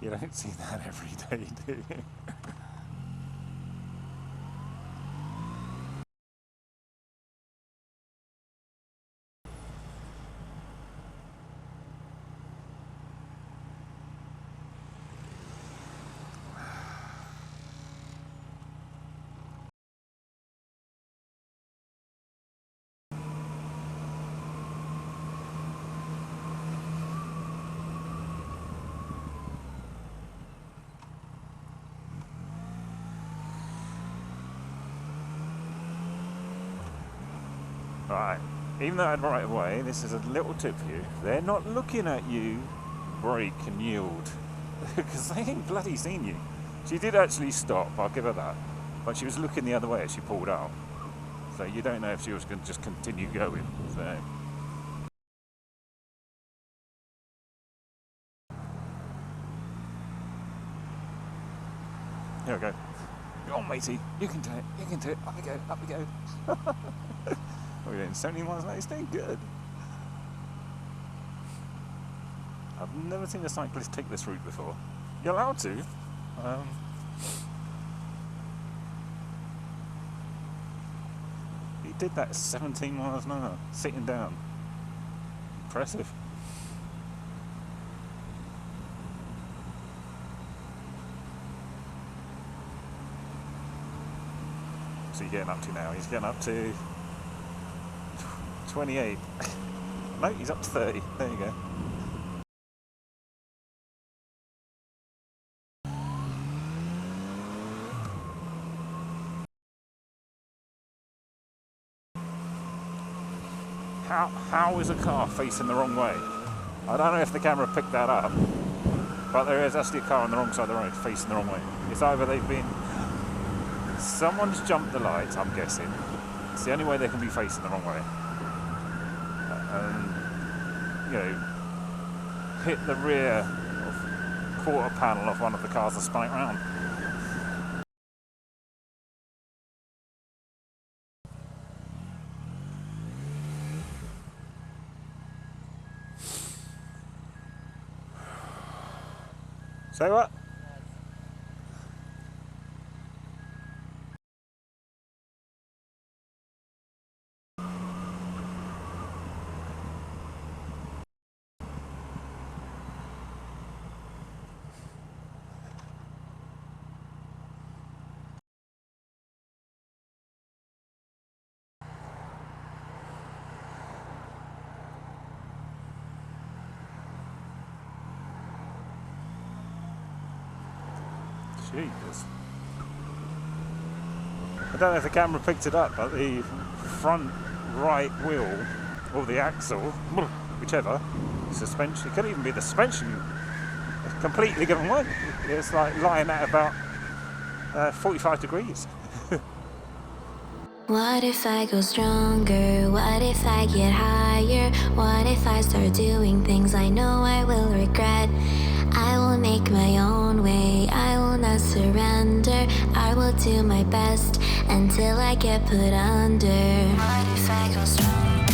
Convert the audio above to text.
You don't see that every day, do you? Right, even though I had right away, this is a little tip for you. They're not looking at you brake and yield because they ain't bloody seen you. She did actually stop, I'll give her that, but she was looking the other way as she pulled out. So you don't know if she was going to just continue going. So here we go. Go on, matey, you can do it, you can do it. Up we go, up we go. We're doing 70 miles an hour, it's doing good. I've never seen a cyclist take this route before. You're allowed to. He did that at 17 miles an hour, sitting down. Impressive. So you're getting up to now? He's getting up to 28. No, he's up to 30. There you go. How is a car facing the wrong way? I don't know if the camera picked that up, but there is actually a car on the wrong side of the road facing the wrong way. It's either someone's jumped the lights, I'm guessing. It's the only way they can be facing the wrong way. Hit the rear quarter panel of one of the cars and spun it round. Say what? Jesus. I don't know if the camera picked it up, but the front right wheel, or the axle, whichever, suspension, it could even be the suspension, completely given way. It's like lying at about 45 degrees. What if I go stronger? What if I get higher? What if I start doing things I know I will regret? I will make my own way, I will not surrender. I will do my best until I get put under. What if I go stronger?